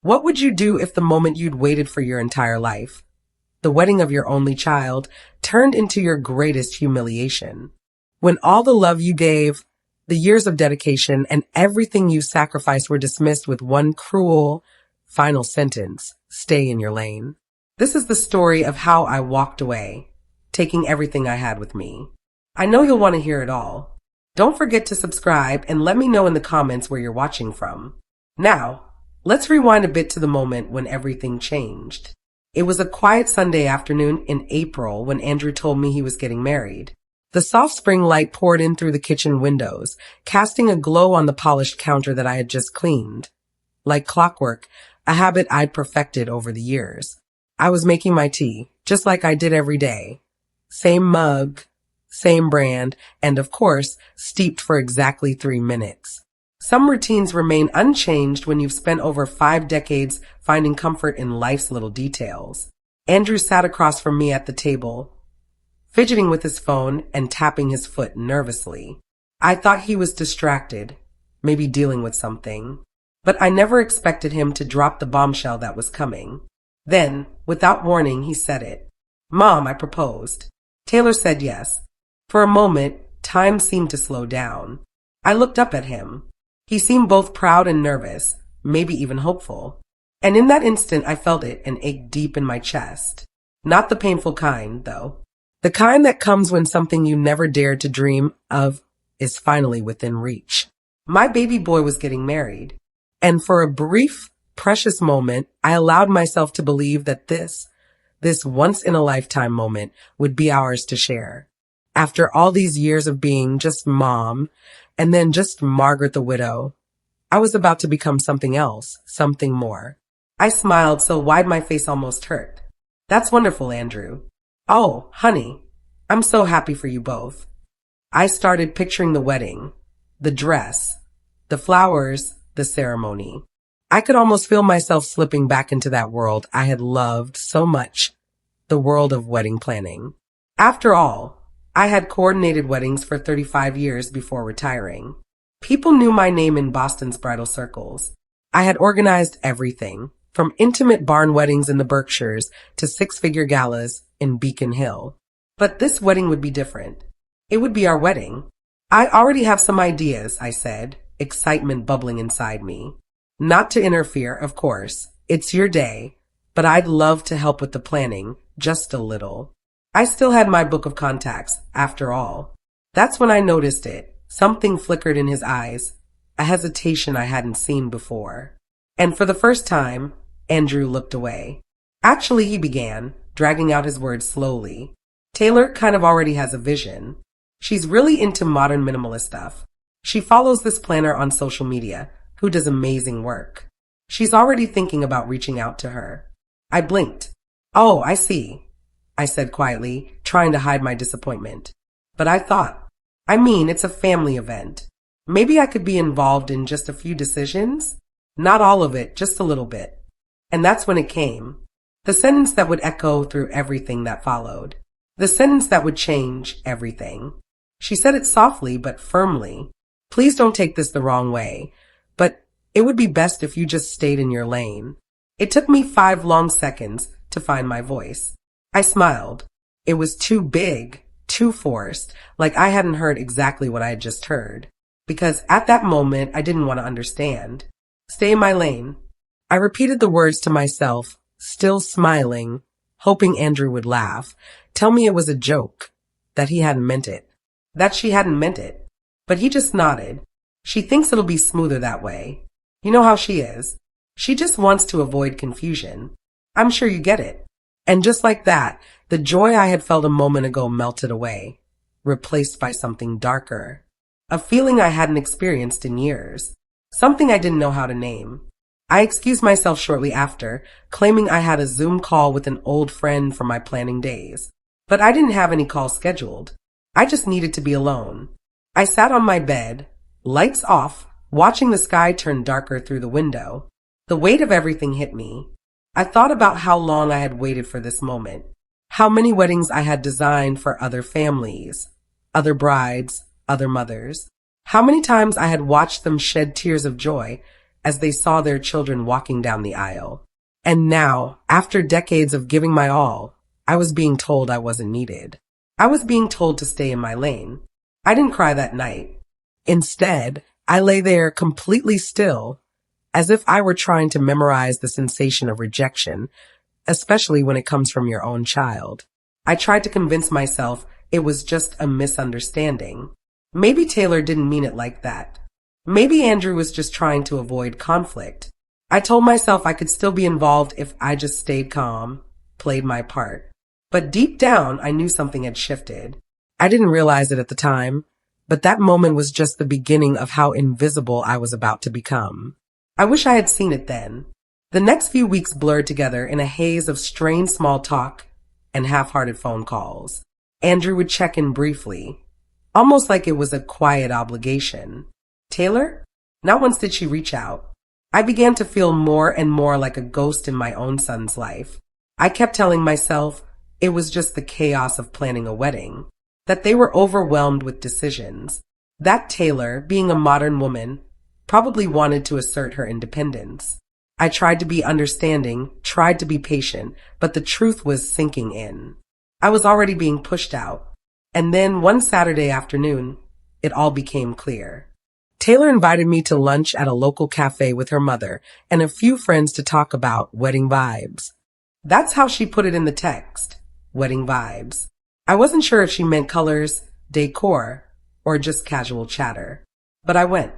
What would you do if the moment you'd waited for your entire life, the wedding of your only child, turned into your greatest humiliation? When all the love you gave, the years of dedication, and everything you sacrificed were dismissed with one cruel, final sentence: stay in your lane. This is the story of how I walked away, taking everything I had with me. I know you'll want to hear it all. Don't forget to subscribe and let me know in the comments where you're watching from. Now, let's rewind a bit to the moment when everything changed. It was a quiet Sunday afternoon in April when Andrew told me he was getting married. The soft spring light poured in through the kitchen windows, casting a glow on the polished counter that I had just cleaned. Like clockwork, a habit I'd perfected over the years. I was making my tea, just like I did every day. Same mug, same brand, and of course, steeped for exactly 3 minutes. Some routines remain unchanged when you've spent over 5 decades finding comfort in life's little details. Andrew sat across from me at the table, fidgeting with his phone and tapping his foot nervously. I thought he was distracted, maybe dealing with something, but I never expected him to drop the bombshell that was coming. Then, without warning, he said it. "Mom, I proposed." Taylor said yes. For a moment, time seemed to slow down. I looked up at him. He seemed both proud and nervous, maybe even hopeful. And in that instant, I felt it and ached deep in my chest. Not the painful kind, though. The kind that comes when something you never dared to dream of is finally within reach. My baby boy was getting married. And for a brief, precious moment, I allowed myself to believe that this once-in-a-lifetime moment would be ours to share. After all these years of being just mom, and then just Margaret the widow, I was about to become something else, something more. I smiled so wide my face almost hurt. "That's wonderful, Andrew." "Oh, honey, I'm so happy for you both." I started picturing the wedding, the dress, the flowers, the ceremony. I could almost feel myself slipping back into that world I had loved so much, the world of wedding planning. After all, I had coordinated weddings for 35 years before retiring. People knew my name in Boston's bridal circles. I had organized everything, from intimate barn weddings in the Berkshires to 6-figure galas in Beacon Hill. But this wedding would be different. It would be our wedding. "I already have some ideas," I said, excitement bubbling inside me. "Not to interfere, of course. It's your day, but I'd love to help with the planning, just a little." I still had my book of contacts, after all. That's when I noticed it. Something flickered in his eyes, a hesitation I hadn't seen before. And for the first time, Andrew looked away. "Actually," he began, dragging out his words slowly, "Taylor kind of already has a vision. She's really into modern minimalist stuff. She follows this planner on social media, who does amazing work. She's already thinking about reaching out to her." I blinked. "Oh, I see," I said quietly, trying to hide my disappointment. "But it's a family event. Maybe I could be involved in just a few decisions? Not all of it, just a little bit." And that's when it came. The sentence that would echo through everything that followed. The sentence that would change everything. She said it softly but firmly. "Please don't take this the wrong way, but it would be best if you just stayed in your lane." It took me 5 long seconds to find my voice. I smiled. It was too big, too forced, like I hadn't heard exactly what I had just heard. Because at that moment, I didn't want to understand. "Stay in my lane." I repeated the words to myself, still smiling, hoping Andrew would laugh, tell me it was a joke, that he hadn't meant it, that she hadn't meant it. But he just nodded. "She thinks it'll be smoother that way. You know how she is. She just wants to avoid confusion. I'm sure you get it." And just like that, the joy I had felt a moment ago melted away, replaced by something darker. A feeling I hadn't experienced in years. Something I didn't know how to name. I excused myself shortly after, claiming I had a Zoom call with an old friend from my planning days. But I didn't have any calls scheduled. I just needed to be alone. I sat on my bed, lights off, watching the sky turn darker through the window. The weight of everything hit me. I thought about how long I had waited for this moment, how many weddings I had designed for other families, other brides, other mothers, how many times I had watched them shed tears of joy as they saw their children walking down the aisle. And now, after decades of giving my all, I was being told I wasn't needed. I was being told to stay in my lane. I didn't cry that night. Instead, I lay there completely still, as if I were trying to memorize the sensation of rejection, especially when it comes from your own child. I tried to convince myself it was just a misunderstanding. Maybe Taylor didn't mean it like that. Maybe Andrew was just trying to avoid conflict. I told myself I could still be involved if I just stayed calm, played my part. But deep down, I knew something had shifted. I didn't realize it at the time, but that moment was just the beginning of how invisible I was about to become. I wish I had seen it then. The next few weeks blurred together in a haze of strained small talk and half-hearted phone calls. Andrew would check in briefly, almost like it was a quiet obligation. Taylor? Not once did she reach out. I began to feel more and more like a ghost in my own son's life. I kept telling myself it was just the chaos of planning a wedding, that they were overwhelmed with decisions, that Taylor, being a modern woman, probably wanted to assert her independence. I tried to be understanding, tried to be patient, but the truth was sinking in. I was already being pushed out. And then one Saturday afternoon, it all became clear. Taylor invited me to lunch at a local cafe with her mother and a few friends to talk about wedding vibes. That's how she put it in the text, wedding vibes. I wasn't sure if she meant colors, decor, or just casual chatter. But I went.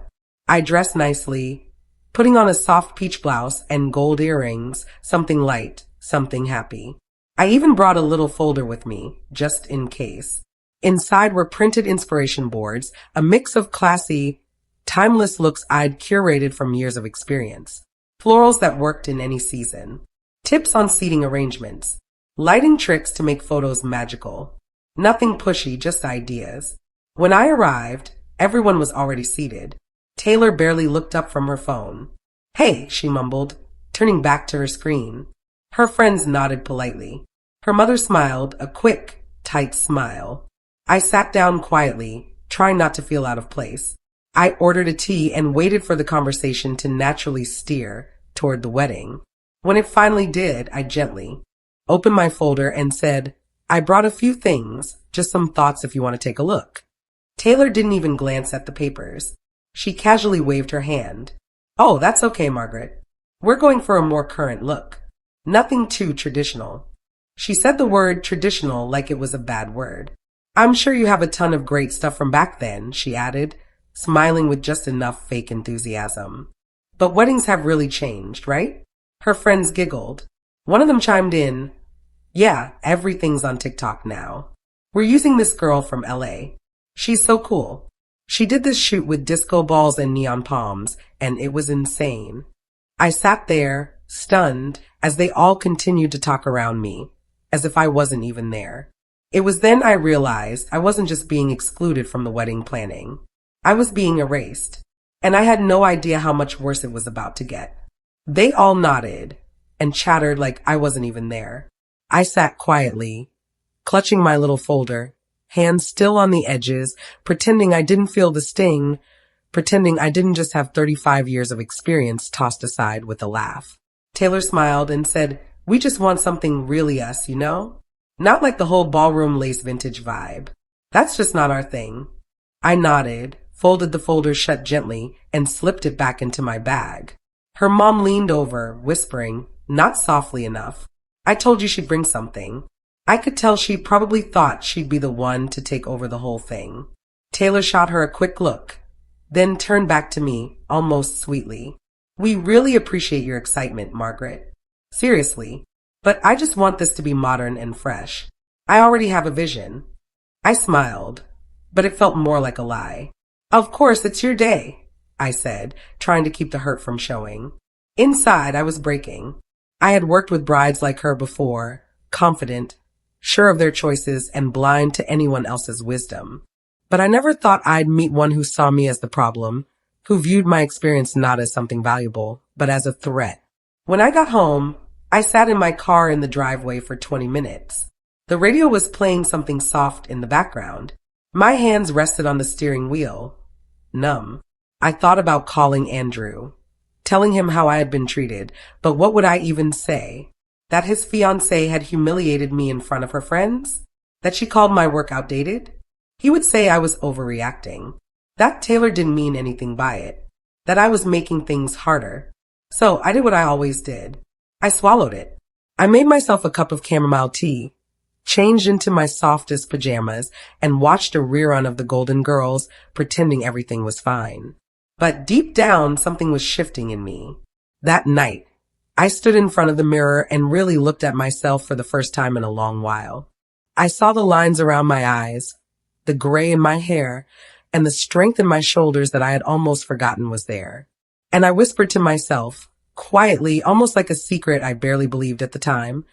I dressed nicely, putting on a soft peach blouse and gold earrings, something light, something happy. I even brought a little folder with me, just in case. Inside were printed inspiration boards, a mix of classy, timeless looks I'd curated from years of experience. Florals that worked in any season. Tips on seating arrangements. Lighting tricks to make photos magical. Nothing pushy, just ideas. When I arrived, everyone was already seated. Taylor barely looked up from her phone. "Hey," she mumbled, turning back to her screen. Her friends nodded politely. Her mother smiled, a quick, tight smile. I sat down quietly, trying not to feel out of place. I ordered a tea and waited for the conversation to naturally steer toward the wedding. When it finally did, I gently opened my folder and said, "I brought a few things, just some thoughts if you want to take a look." Taylor didn't even glance at the papers. She casually waved her hand. "Oh, that's okay, Margaret. We're going for a more current look. Nothing too traditional." She said the word traditional like it was a bad word. "I'm sure you have a ton of great stuff from back then," she added, smiling with just enough fake enthusiasm. "But weddings have really changed, right?" Her friends giggled. One of them chimed in, "Yeah, everything's on TikTok now. We're using this girl from LA. She's so cool. She did this shoot with disco balls and neon palms, and it was insane." I sat there, stunned, as they all continued to talk around me, as if I wasn't even there. It was then I realized I wasn't just being excluded from the wedding planning. I was being erased, and I had no idea how much worse it was about to get. They all nodded and chattered like I wasn't even there. I sat quietly, clutching my little folder, hands still on the edges, pretending I didn't feel the sting, pretending I didn't just have 35 years of experience tossed aside with a laugh. Taylor smiled and said, "We just want something really us, you know? Not like the whole ballroom lace vintage vibe. That's just not our thing." I nodded, folded the folder shut gently, and slipped it back into my bag. Her mom leaned over, whispering, not softly enough, "I told you she'd bring something." I could tell she probably thought she'd be the one to take over the whole thing. Taylor shot her a quick look, then turned back to me, almost sweetly. "We really appreciate your excitement, Margaret. Seriously. But I just want this to be modern and fresh. I already have a vision." I smiled, but it felt more like a lie. "Of course, it's your day," I said, trying to keep the hurt from showing. Inside, I was breaking. I had worked with brides like her before, confident, sure of their choices, and blind to anyone else's wisdom. But I never thought I'd meet one who saw me as the problem, who viewed my experience not as something valuable, but as a threat. When I got home, I sat in my car in the driveway for 20 minutes. The radio was playing something soft in the background. My hands rested on the steering wheel, numb. I thought about calling Andrew. telling him how I had been treated. But what would I even say? That his fiancée had humiliated me in front of her friends? That she called my work outdated? He would say I was overreacting. That Taylor didn't mean anything by it. That I was making things harder. So I did what I always did. I swallowed it. I made myself a cup of chamomile tea, changed into my softest pajamas, and watched a rerun of the Golden Girls, pretending everything was fine. But deep down, something was shifting in me. That night, I stood in front of the mirror and really looked at myself for the first time in a long while. I saw the lines around my eyes, the gray in my hair, and the strength in my shoulders that I had almost forgotten was there. And I whispered to myself, quietly, almost like a secret I barely believed at the time,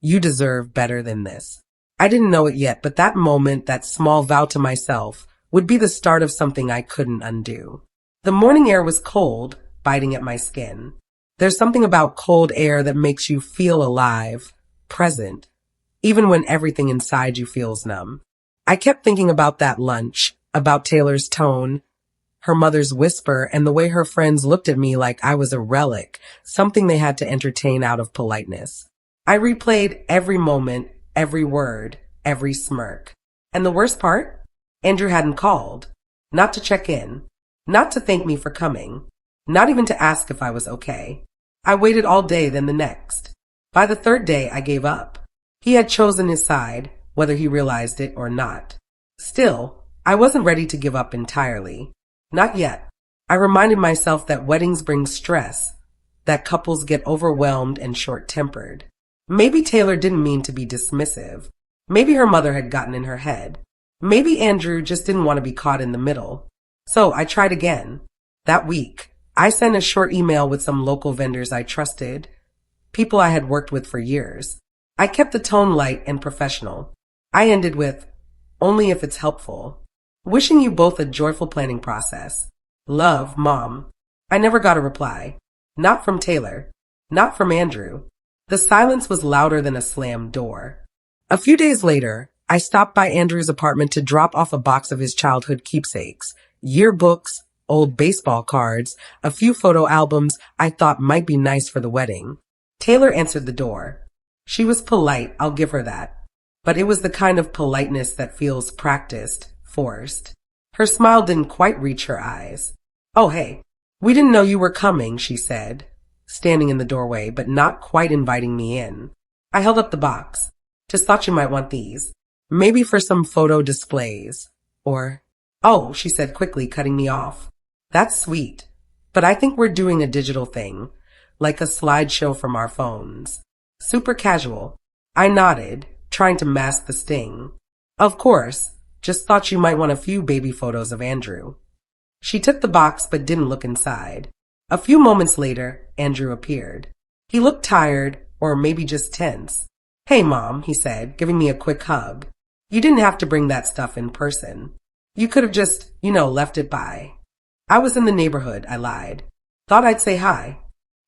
"You deserve better than this." I didn't know it yet, but that moment, that small vow to myself, would be the start of something I couldn't undo. The morning air was cold, biting at my skin. There's something about cold air that makes you feel alive, present, even when everything inside you feels numb. I kept thinking about that lunch, about Taylor's tone, her mother's whisper, and the way her friends looked at me like I was a relic, something they had to entertain out of politeness. I replayed every moment, every word, every smirk. And the worst part? Andrew hadn't called. Not to check in. Not to thank me for coming. Not even to ask if I was okay. I waited all day, then the next. By the third day, I gave up. He had chosen his side, whether he realized it or not. Still, I wasn't ready to give up entirely. Not yet. I reminded myself that weddings bring stress, that couples get overwhelmed and short-tempered. Maybe Taylor didn't mean to be dismissive. Maybe her mother had gotten in her head. Maybe Andrew just didn't want to be caught in the middle. So I tried again. That week, I sent a short email with some local vendors I trusted, people I had worked with for years. I kept the tone light and professional. I ended with, "Only if it's helpful. Wishing you both a joyful planning process. Love, Mom." I never got a reply. Not from Taylor. Not from Andrew. The silence was louder than a slammed door. A few days later, I stopped by Andrew's apartment to drop off a box of his childhood keepsakes, yearbooks, old baseball cards, a few photo albums I thought might be nice for the wedding. Taylor answered the door. She was polite, I'll give her that. But it was the kind of politeness that feels practiced, forced. Her smile didn't quite reach her eyes. "Oh, hey, we didn't know you were coming," she said, standing in the doorway, but not quite inviting me in. I held up the box. "Just thought you might want these. Maybe for some photo displays. Or..." "Oh," she said quickly, cutting me off. "That's sweet. But I think we're doing a digital thing, like a slideshow from our phones. Super casual." I nodded, trying to mask the sting. "Of course. Just thought you might want a few baby photos of Andrew." She took the box but didn't look inside. A few moments later, Andrew appeared. He looked tired, or maybe just tense. "Hey, Mom," he said, giving me a quick hug. "You didn't have to bring that stuff in person. You could have just, left it by." "I was in the neighborhood," I lied. "Thought I'd say hi."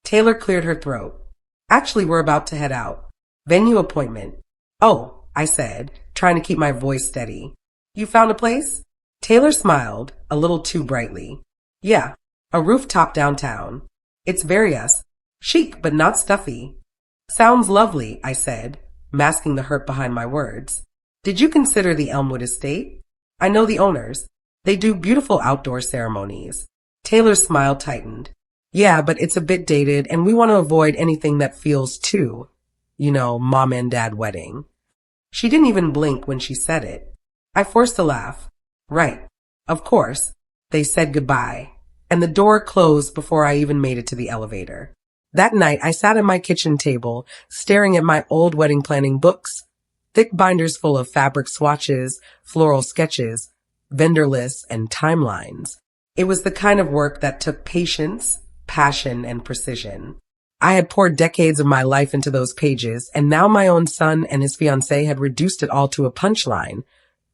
Taylor cleared her throat. "Actually, we're about to head out. Venue appointment." "Oh," I said, trying to keep my voice steady. "You found a place?" Taylor smiled, a little too brightly. "Yeah, a rooftop downtown. It's very chic but not stuffy." "Sounds lovely," I said, masking the hurt behind my words. "Did you consider the Elmwood estate? I know the owners. They do beautiful outdoor ceremonies." Taylor's smile tightened. "Yeah, but it's a bit dated, and we want to avoid anything that feels too, mom and dad wedding." She didn't even blink when she said it. I forced a laugh. "Right. Of course." They said goodbye, and the door closed before I even made it to the elevator. That night, I sat at my kitchen table, staring at my old wedding planning books, thick binders full of fabric swatches, floral sketches, vendor lists, and timelines. It was the kind of work that took patience, passion, and precision. I had poured decades of my life into those pages, and now my own son and his fiancée had reduced it all to a punchline.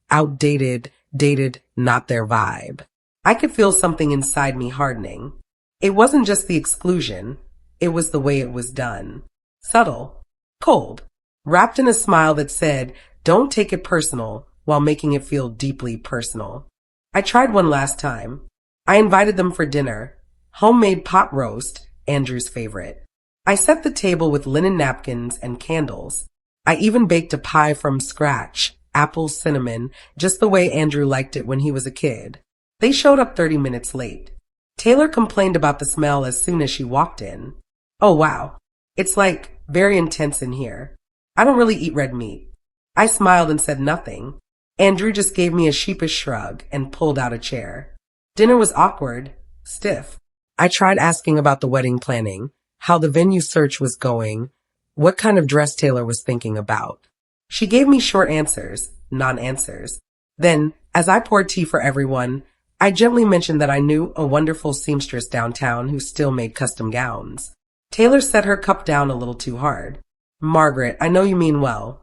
Outdated, dated, not their vibe. I could feel something inside me hardening. It wasn't just the exclusion. It was the way it was done. Subtle, cold, wrapped in a smile that said, "Don't take it personal," while making it feel deeply personal. I tried one last time. I invited them for dinner. homemade pot roast, Andrew's favorite. I set the table with linen napkins and candles. I even baked a pie from scratch, apple cinnamon, just the way Andrew liked it when he was a kid. They showed up 30 minutes late. Taylor complained about the smell as soon as she walked in. Oh wow, it's like very intense in here. I don't really eat red meat. I smiled and said nothing. Andrew just gave me a sheepish shrug and pulled out a chair. Dinner was awkward, stiff. I tried asking about the wedding planning, how the venue search was going, what kind of dress Taylor was thinking about. She gave me short answers, non-answers. Then, as I poured tea for everyone, I gently mentioned that I knew a wonderful seamstress downtown who still made custom gowns. Taylor set her cup down a little too hard. Margaret, I know you mean well,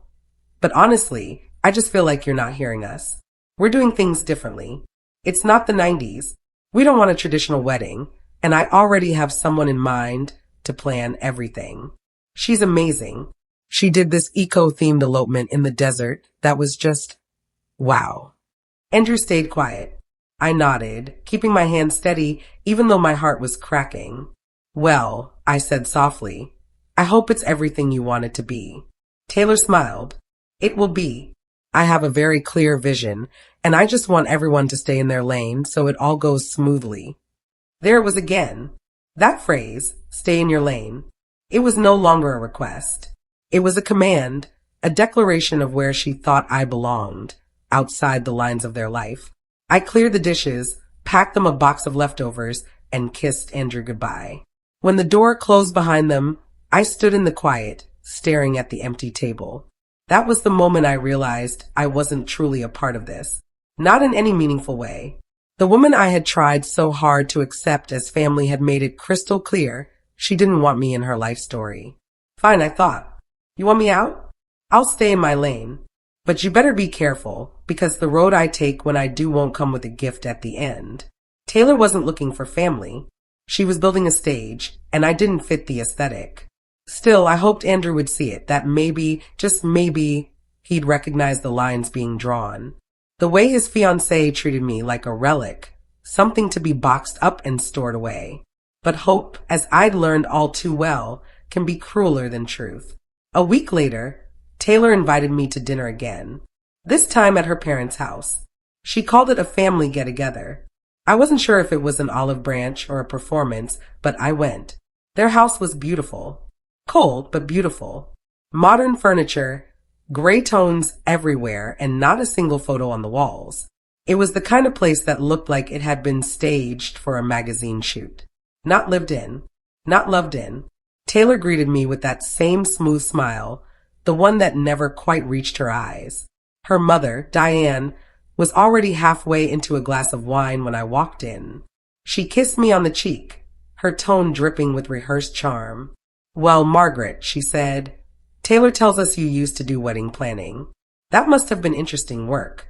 but honestly, I just feel like you're not hearing us. We're doing things differently. It's not the 90s. We don't want a traditional wedding, and I already have someone in mind to plan everything. She's amazing. She did this eco-themed elopement in the desert that was just wow. Andrew stayed quiet. I nodded, keeping my hand steady even though my heart was cracking. Well, I said softly, I hope it's everything you want it to be. Taylor smiled. It will be. I have a very clear vision, and I just want everyone to stay in their lane so it all goes smoothly. There it was again. That phrase, stay in your lane. It was no longer a request. It was a command, a declaration of where she thought I belonged, outside the lines of their life. I cleared the dishes, packed them a box of leftovers, and kissed Andrew goodbye. When the door closed behind them, I stood in the quiet, staring at the empty table. That was the moment I realized I wasn't truly a part of this. Not in any meaningful way. The woman I had tried so hard to accept as family had made it crystal clear she didn't want me in her life story. Fine, I thought. You want me out? I'll stay in my lane. But you better be careful, because the road I take when I do won't come with a gift at the end. Taylor wasn't looking for family. She was building a stage, and I didn't fit the aesthetic. Still, I hoped Andrew would see it, that maybe, just maybe, he'd recognize the lines being drawn. The way his fiancée treated me like a relic, something to be boxed up and stored away. But hope, as I'd learned all too well, can be crueler than truth. A week later, Taylor invited me to dinner again, this time at her parents' house. She called it a family get-together. I wasn't sure if it was an olive branch or a performance, but I went. Their house was beautiful. Cold, but beautiful. Modern furniture, gray tones everywhere, and not a single photo on the walls. It was the kind of place that looked like it had been staged for a magazine shoot. Not lived in. Not loved in. Taylor greeted me with that same smooth smile, the one that never quite reached her eyes. Her mother, Diane, was already halfway into a glass of wine when I walked in. She kissed me on the cheek, her tone dripping with rehearsed charm. Well, Margaret, she said, Taylor tells us you used to do wedding planning. That must have been interesting work.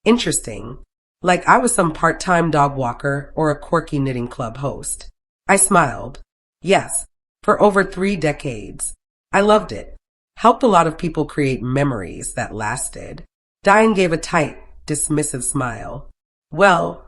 Interesting. Like I was some part-time dog walker or a quirky knitting club host. I smiled. Yes, for over 3 decades. I loved it. Helped a lot of people create memories that lasted. Diane gave a tight, dismissive smile. Well,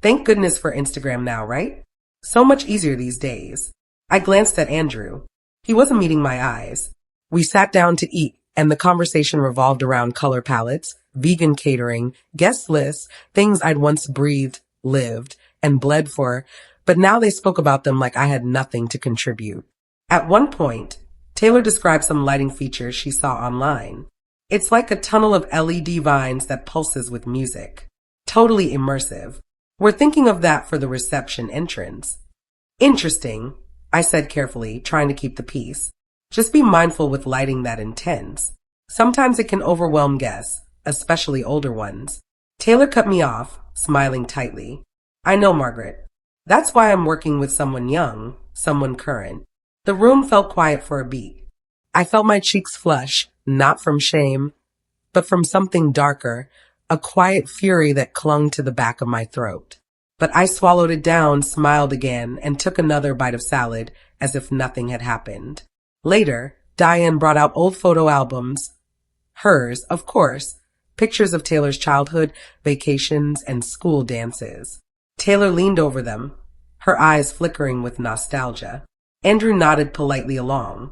thank goodness for Instagram now, right? So much easier these days. I glanced at Andrew. He wasn't meeting my eyes. We sat down to eat, and the conversation revolved around color palettes, vegan catering, guest lists, things I'd once breathed, lived, and bled for, but now they spoke about them like I had nothing to contribute. At one point, Taylor described some lighting features she saw online. It's like a tunnel of LED vines that pulses with music. Totally immersive. We're thinking of that for the reception entrance. Interesting, I said carefully, trying to keep the peace. Just be mindful with lighting that intense. Sometimes it can overwhelm guests, especially older ones. Taylor cut me off, smiling tightly. I know, Margaret. That's why I'm working with someone young, someone current. The room felt quiet for a beat. I felt my cheeks flush, not from shame, but from something darker, a quiet fury that clung to the back of my throat. But I swallowed it down, smiled again, and took another bite of salad as if nothing had happened. Later, Diane brought out old photo albums. Hers, of course, pictures of Taylor's childhood, vacations, and school dances. Taylor leaned over them, her eyes flickering with nostalgia. Andrew nodded politely along.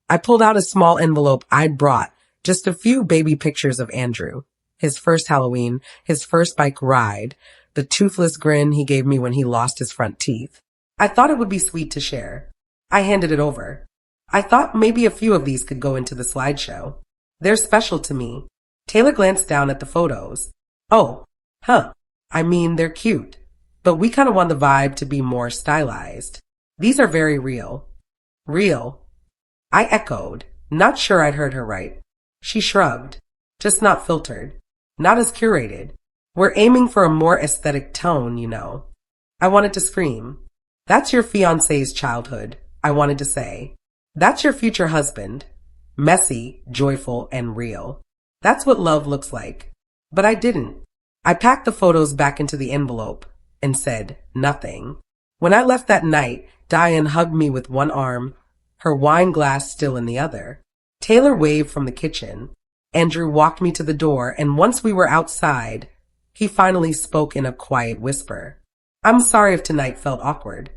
I pulled out a small envelope I'd brought, just a few baby pictures of Andrew. His first Halloween, his first bike ride, the toothless grin he gave me when he lost his front teeth. I thought it would be sweet to share. I handed it over. I thought maybe a few of these could go into the slideshow. They're special to me. Taylor glanced down at the photos. Oh, huh. I mean, they're cute. But we kind of want the vibe to be more stylized. These are very real. Real? I echoed, not sure I'd heard her right. She shrugged. Just not filtered. Not as curated. We're aiming for a more aesthetic tone, you know. I wanted to scream. That's your fiancé's childhood, I wanted to say. That's your future husband. Messy, joyful, and real. That's what love looks like. But I didn't. I packed the photos back into the envelope and said nothing. When I left that night, Diane hugged me with one arm, her wine glass still in the other. Taylor waved from the kitchen. Andrew walked me to the door, and once we were outside, he finally spoke in a quiet whisper. I'm sorry if tonight felt awkward.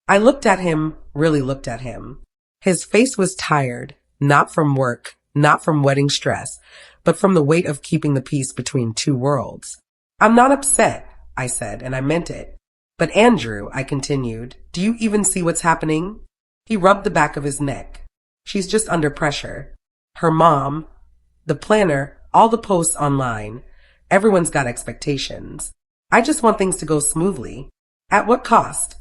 I looked at him, really looked at him. His face was tired, not from work, not from wedding stress, but from the weight of keeping the peace between two worlds. I'm not upset, I said, and I meant it. But Andrew, I continued, do you even see what's happening? He rubbed the back of his neck. She's just under pressure. Her mom, the planner, all the posts online. Everyone's got expectations. I just want things to go smoothly. At what cost?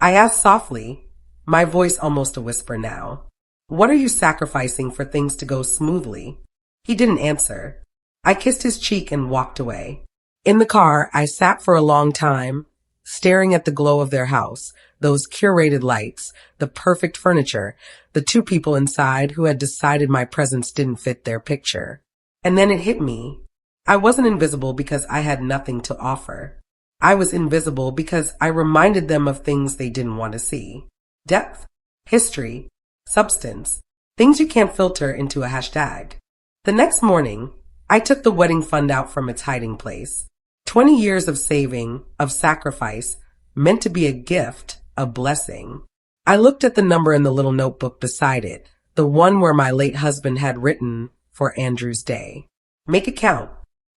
I asked softly, my voice almost a whisper now. What are you sacrificing for things to go smoothly? He didn't answer. I kissed his cheek and walked away. In the car, I sat for a long time, staring at the glow of their house, those curated lights, the perfect furniture, the two people inside who had decided my presence didn't fit their picture. And then it hit me. I wasn't invisible because I had nothing to offer. I was invisible because I reminded them of things they didn't want to see. Depth, history, substance, things you can't filter into a hashtag. The next morning, I took the wedding fund out from its hiding place. 20 years of saving, of sacrifice, meant to be a gift, a blessing. I looked at the number in the little notebook beside it, the one where my late husband had written for Andrew's day. Make it count.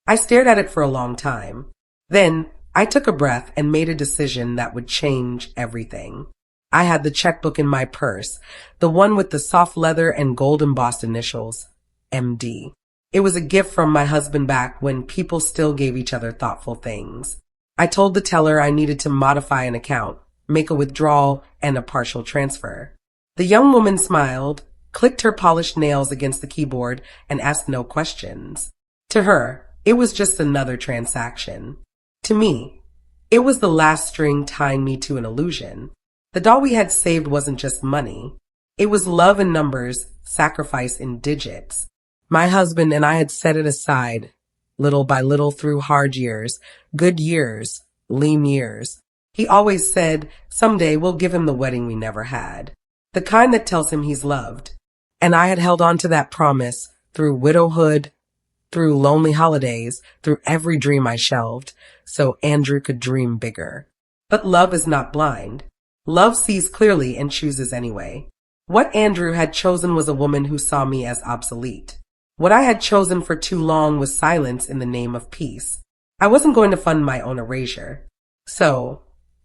I stared at it for a long time. Then I took a breath and made a decision that would change everything. I had the checkbook in my purse, the one with the soft leather and gold embossed initials, MD. It was a gift from my husband back when people still gave each other thoughtful things. I told the teller I needed to modify an account, make a withdrawal, and a partial transfer. The young woman smiled, clicked her polished nails against the keyboard, and asked no questions. To her, it was just another transaction. To me, it was the last string tying me to an illusion. The doll we had saved wasn't just money. It was love in numbers, sacrifice in digits. My husband and I had set it aside, little by little through hard years, good years, lean years. He always said, someday we'll give him the wedding we never had, the kind that tells him he's loved. And I had held on to that promise through widowhood, through lonely holidays, through every dream I shelved, so Andrew could dream bigger. But love is not blind. Love sees clearly and chooses anyway. What Andrew had chosen was a woman who saw me as obsolete. What I had chosen for too long was silence in the name of peace. I wasn't going to fund my own erasure. So,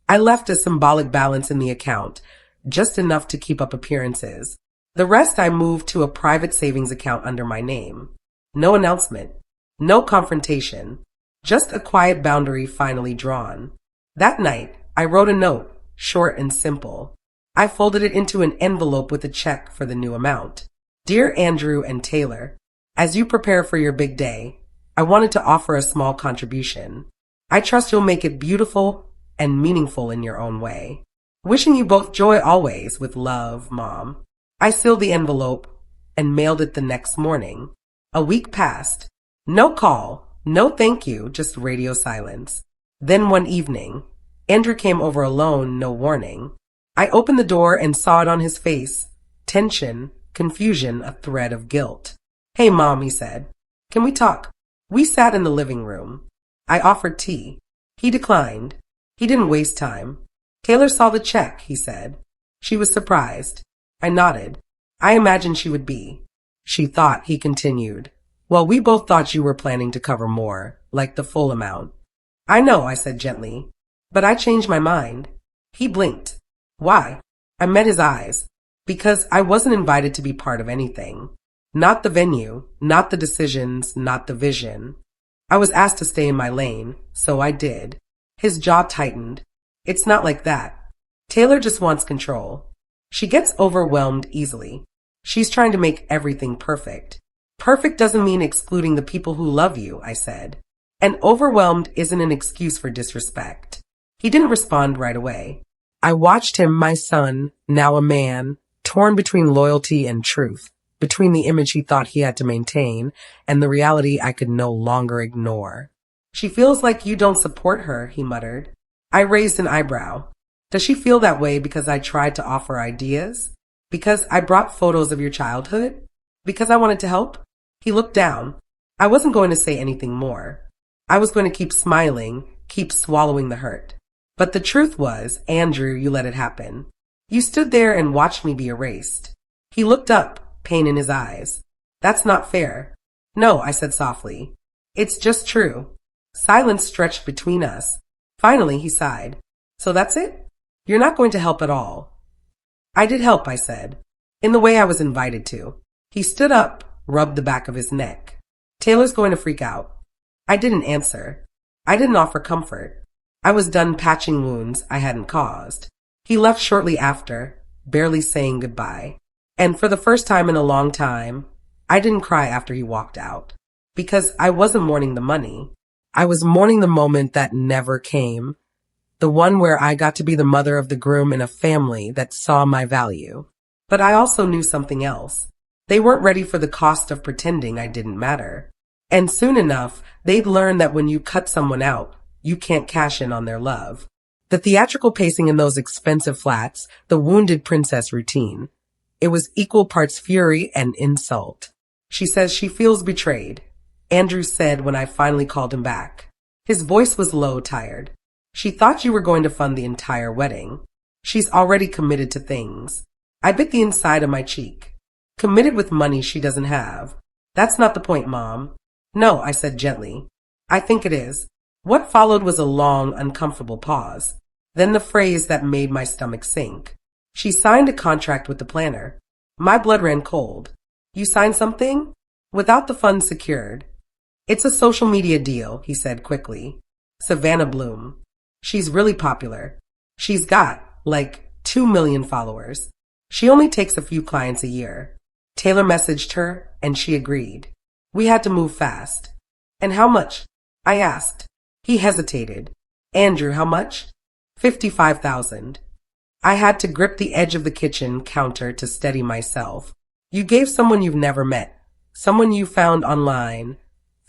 I left a symbolic balance in the account, just enough to keep up appearances. The rest I moved to a private savings account under my name. No announcement. No confrontation. Just a quiet boundary finally drawn. That night, I wrote a note, short and simple. I folded it into an envelope with a check for the new amount. Dear Andrew and Taylor, as you prepare for your big day, I wanted to offer a small contribution. I trust you'll make it beautiful and meaningful in your own way. Wishing you both joy always, with love, Mom. I sealed the envelope and mailed it the next morning. A week passed. No call, no thank you, just radio silence. Then one evening, Andrew came over alone, no warning. I opened the door and saw it on his face. Tension, confusion, a thread of guilt. Hey, Mom, he said. Can we talk? We sat in the living room. I offered tea. He declined. He didn't waste time. Taylor saw the check, he said. She was surprised. I nodded. I imagined she would be. She thought, he continued. Well, we both thought you were planning to cover more, like the full amount. I know, I said gently. But I changed my mind. He blinked. Why? I met his eyes. Because I wasn't invited to be part of anything. Not the venue, not the decisions, not the vision. I was asked to stay in my lane, so I did. His jaw tightened. It's not like that. Taylor just wants control. She gets overwhelmed easily. She's trying to make everything perfect. Perfect doesn't mean excluding the people who love you, I said. And overwhelmed isn't an excuse for disrespect. He didn't respond right away. I watched him, my son, now a man, torn between loyalty and truth, between the image he thought he had to maintain and the reality I could no longer ignore. She feels like you don't support her, he muttered. I raised an eyebrow. Does she feel that way because I tried to offer ideas? Because I brought photos of your childhood? Because I wanted to help? He looked down. I wasn't going to say anything more. I was going to keep smiling, keep swallowing the hurt. But the truth was, Andrew, you let it happen. You stood there and watched me be erased. He looked up, pain in his eyes. That's not fair. No, I said softly. It's just true. Silence stretched between us. Finally, he sighed. So that's it? You're not going to help at all. I did help, I said, in the way I was invited to. He stood up, rubbed the back of his neck. Taylor's going to freak out. I didn't answer. I didn't offer comfort. I was done patching wounds I hadn't caused. He left shortly after, barely saying goodbye. And for the first time in a long time, I didn't cry after he walked out. Because I wasn't mourning the money. I was mourning the moment that never came. The one where I got to be the mother of the groom in a family that saw my value. But I also knew something else. They weren't ready for the cost of pretending I didn't matter. And soon enough, they'd learn that when you cut someone out, you can't cash in on their love. The theatrical pacing in those expensive flats, the wounded princess routine. It was equal parts fury and insult. She says she feels betrayed, Andrew said when I finally called him back. His voice was low, tired. She thought you were going to fund the entire wedding. She's already committed to things. I bit the inside of my cheek. Committed with money she doesn't have. That's not the point, Mom. No, I said gently. I think it is. What followed was a long, uncomfortable pause. Then the phrase that made my stomach sink. She signed a contract with the planner. My blood ran cold. You signed something? Without the funds secured. It's a social media deal, he said quickly. Savannah Bloom. She's really popular. She's got, 2 million followers. She only takes a few clients a year. Taylor messaged her, and she agreed. We had to move fast. And how much? I asked. He hesitated. Andrew, how much? 55,000. I had to grip the edge of the kitchen counter to steady myself. You gave someone you've never met, someone you found online,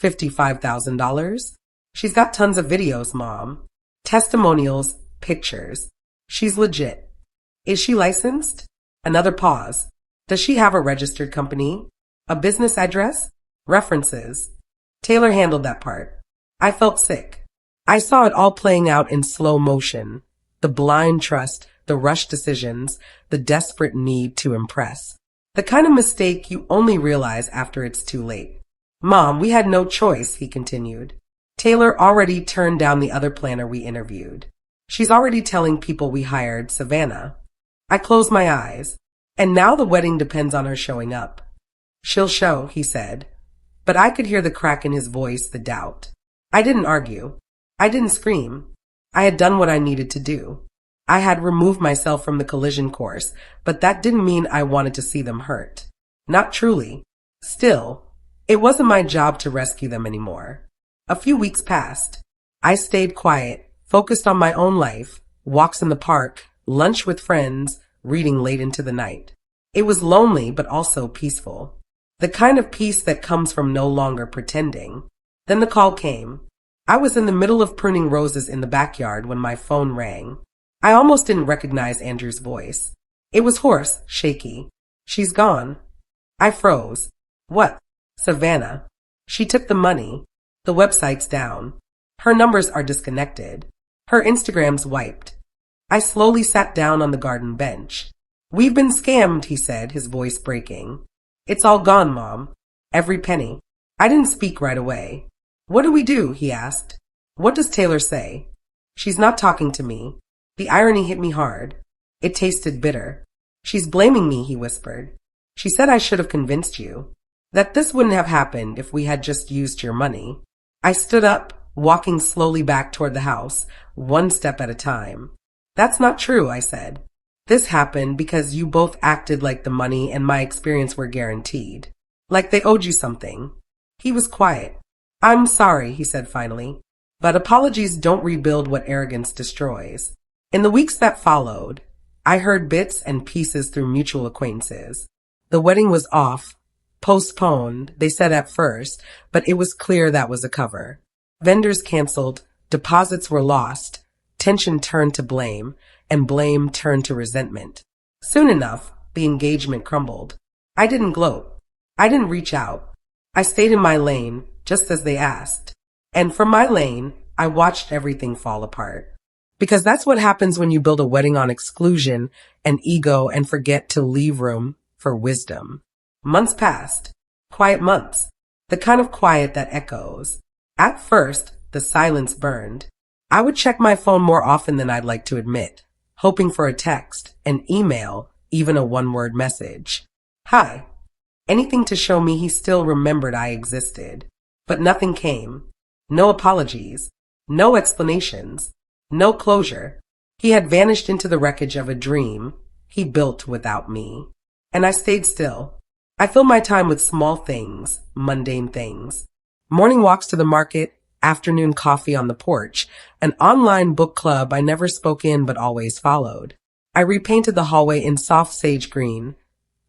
$55,000? She's got tons of videos, Mom. Testimonials, pictures. She's legit. Is she licensed? Another pause. Does she have a registered company? A business address? References? Taylor handled that part. I felt sick. I saw it all playing out in slow motion. The blind trust, the rushed decisions, the desperate need to impress. The kind of mistake you only realize after it's too late. Mom, we had no choice, he continued. Taylor already turned down the other planner we interviewed. She's already telling people we hired Savannah. I closed my eyes. And now the wedding depends on her showing up. She'll show, he said. But I could hear the crack in his voice, the doubt. I didn't argue. I didn't scream. I had done what I needed to do. I had removed myself from the collision course, but that didn't mean I wanted to see them hurt. Not truly. Still, it wasn't my job to rescue them anymore. A few weeks passed. I stayed quiet, focused on my own life, walks in the park, lunch with friends, reading late into the night. It was lonely, but also peaceful. The kind of peace that comes from no longer pretending. Then the call came. I was in the middle of pruning roses in the backyard when my phone rang. I almost didn't recognize Andrew's voice. It was hoarse, shaky. She's gone. I froze. What? Savannah. She took the money. The website's down. Her numbers are disconnected. Her Instagram's wiped. I slowly sat down on the garden bench. "We've been scammed," he said, his voice breaking. "It's all gone, Mom. Every penny." I didn't speak right away. "What do we do?" he asked. "What does Taylor say?" "She's not talking to me." The irony hit me hard. It tasted bitter. "She's blaming me," he whispered. "She said I should have convinced you. That this wouldn't have happened if we had just used your money." I stood up, walking slowly back toward the house, one step at a time. "That's not true," I said. "This happened because you both acted like the money and my experience were guaranteed. Like they owed you something." He was quiet. "I'm sorry," he said finally, "but apologies don't rebuild what arrogance destroys." In the weeks that followed, I heard bits and pieces through mutual acquaintances. The wedding was off, postponed, they said at first, but it was clear that was a cover. Vendors canceled, deposits were lost, tension turned to blame, and blame turned to resentment. Soon enough, the engagement crumbled. I didn't gloat. I didn't reach out. I stayed in my lane, just as they asked. And from my lane, I watched everything fall apart. Because that's what happens when you build a wedding on exclusion and ego and forget to leave room for wisdom. Months passed. Quiet months. The kind of quiet that echoes. At first, the silence burned. I would check my phone more often than I'd like to admit, hoping for a text, an email, even a one-word message. "Hi." Anything to show me he still remembered I existed. But nothing came. No apologies. No explanations. No closure. He had vanished into the wreckage of a dream he built without me. And I stayed still. I filled my time with small things, mundane things. Morning walks to the market, afternoon coffee on the porch, an online book club I never spoke in but always followed. I repainted the hallway in soft sage green,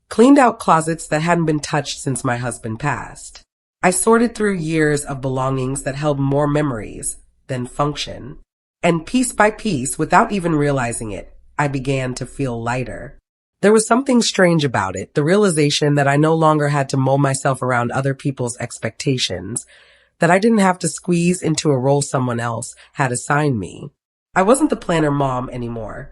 cleaned out closets that hadn't been touched since my husband passed. I sorted through years of belongings that held more memories than function. And piece by piece, without even realizing it, I began to feel lighter. There was something strange about it, the realization that I no longer had to mold myself around other people's expectations, that I didn't have to squeeze into a role someone else had assigned me. I wasn't the planner mom anymore.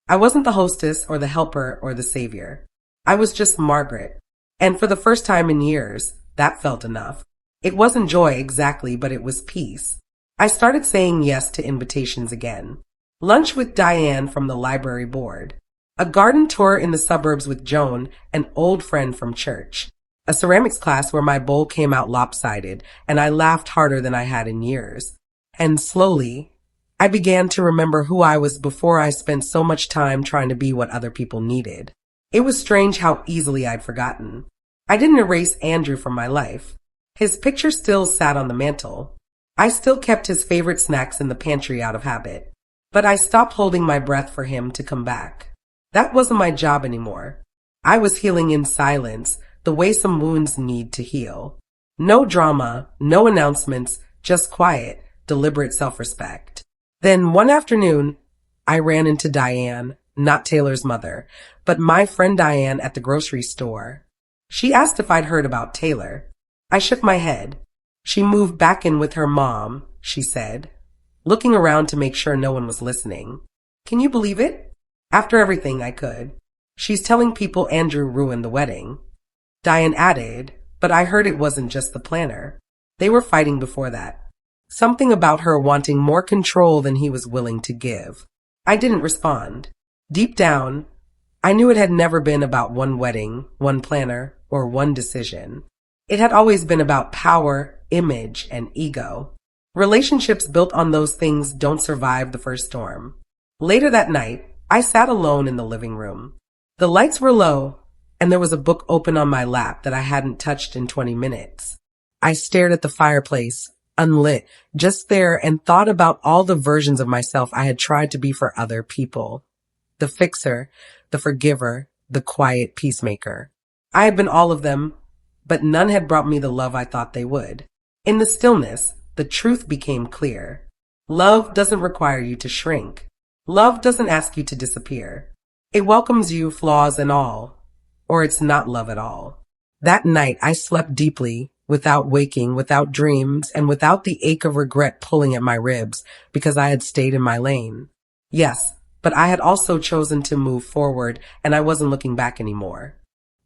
I wasn't the hostess or the helper or the savior. I was just Margaret. And for the first time in years, that felt enough. It wasn't joy exactly, but it was peace. I started saying yes to invitations again. Lunch with Diane from the library board. A garden tour in the suburbs with Joan, an old friend from church. A ceramics class where my bowl came out lopsided, and I laughed harder than I had in years. And slowly, I began to remember who I was before I spent so much time trying to be what other people needed. It was strange how easily I'd forgotten. I didn't erase Andrew from my life. His picture still sat on the mantel. I still kept his favorite snacks in the pantry out of habit. But I stopped holding my breath for him to come back. That wasn't my job anymore. I was healing in silence, the way some wounds need to heal. No drama, no announcements, just quiet, deliberate self-respect. Then one afternoon, I ran into Diane, not Taylor's mother, but my friend Diane at the grocery store. She asked if I'd heard about Taylor. I shook my head. She moved back in with her mom, she said, looking around to make sure no one was listening. Can you believe it? After everything I could. She's telling people Andrew ruined the wedding. Diane added, but I heard it wasn't just the planner. They were fighting before that. Something about her wanting more control than he was willing to give. I didn't respond. Deep down, I knew it had never been about one wedding, one planner, or one decision. It had always been about power, image, and ego. Relationships built on those things don't survive the first storm. Later that night, I sat alone in the living room. The lights were low, and there was a book open on my lap that I hadn't touched in 20 minutes. I stared at the fireplace, unlit, just there, and thought about all the versions of myself I had tried to be for other people. The fixer, the forgiver, the quiet peacemaker. I had been all of them, but none had brought me the love I thought they would. In the stillness, the truth became clear. Love doesn't require you to shrink. Love doesn't ask you to disappear. It welcomes you, flaws and all, or it's not love at all. That night, I slept deeply, without waking, without dreams, and without the ache of regret pulling at my ribs because I had stayed in my lane. Yes, but I had also chosen to move forward and I wasn't looking back anymore.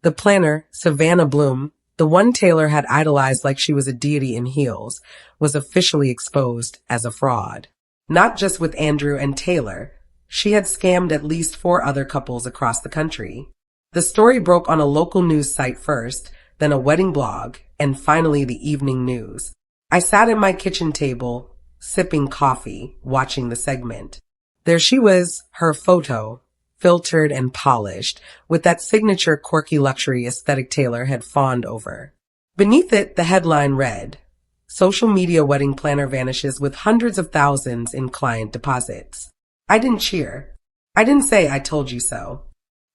The planner, Savannah Bloom, the one Taylor had idolized like she was a deity in heels, was officially exposed as a fraud. Not just with Andrew and Taylor, she had scammed at least 4 other couples across the country. The story broke on a local news site first, then a wedding blog, and finally the evening news. I sat at my kitchen table, sipping coffee, watching the segment. There she was, her photo, filtered and polished, with that signature quirky luxury aesthetic Taylor had fawned over. Beneath it, the headline read, "Social media wedding planner vanishes with hundreds of thousands in client deposits." I didn't cheer. I didn't say I told you so.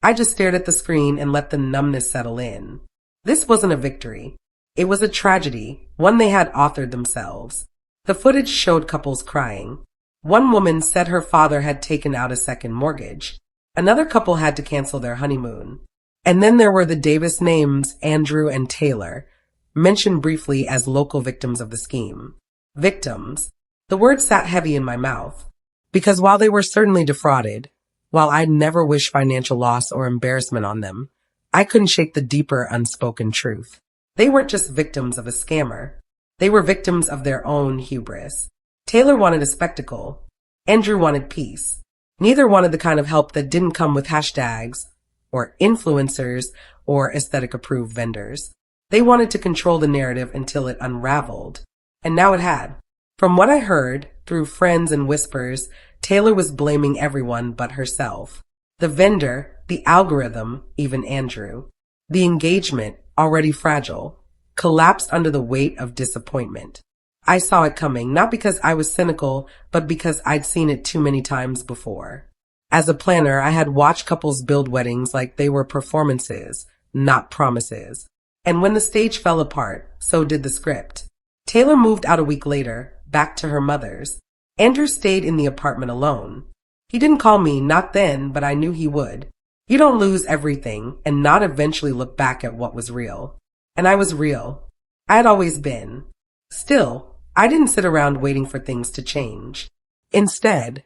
I just stared at the screen and let the numbness settle in. This wasn't a victory. It was a tragedy, one they had authored themselves. The footage showed couples crying. One woman said her father had taken out a second mortgage. Another couple had to cancel their honeymoon. And then there were the Davis names Andrew and Taylor, mentioned briefly as local victims of the scheme. Victims. The word sat heavy in my mouth. Because while they were certainly defrauded, while I'd never wish financial loss or embarrassment on them, I couldn't shake the deeper unspoken truth. They weren't just victims of a scammer. They were victims of their own hubris. Taylor wanted a spectacle. Andrew wanted peace. Neither wanted the kind of help that didn't come with hashtags, or influencers, or aesthetic-approved vendors. They wanted to control the narrative until it unraveled. And now it had. From what I heard, through friends and whispers, Taylor was blaming everyone but herself. The vendor, the algorithm, even Andrew. The engagement, already fragile, collapsed under the weight of disappointment. I saw it coming, not because I was cynical, but because I'd seen it too many times before. As a planner, I had watched couples build weddings like they were performances, not promises. And when the stage fell apart, so did the script. Taylor moved out a week later, back to her mother's. Andrew stayed in the apartment alone. He didn't call me, not then, but I knew he would. You don't lose everything and not eventually look back at what was real. And I was real. I had always been. Still, I didn't sit around waiting for things to change. Instead,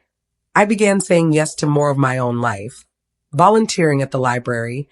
I began saying yes to more of my own life, volunteering at the library,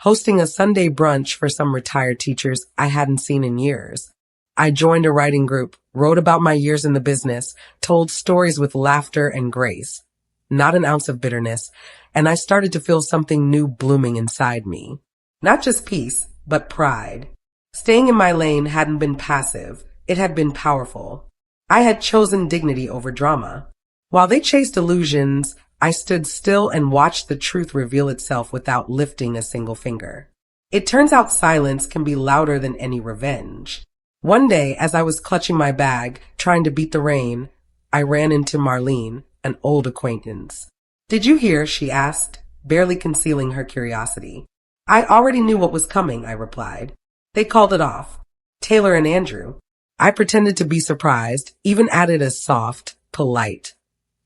hosting a Sunday brunch for some retired teachers I hadn't seen in years. I joined a writing group, wrote about my years in the business, told stories with laughter and grace, not an ounce of bitterness, and I started to feel something new blooming inside me. Not just peace, but pride. Staying in my lane hadn't been passive, it had been powerful. I had chosen dignity over drama. While they chased illusions, I stood still and watched the truth reveal itself without lifting a single finger. It turns out silence can be louder than any revenge. One day, as I was clutching my bag, trying to beat the rain, I ran into Marlene, an old acquaintance. "Did you hear?" she asked, barely concealing her curiosity. "I already knew what was coming," I replied. "They called it off. Taylor and Andrew." I pretended to be surprised, even added a soft, polite,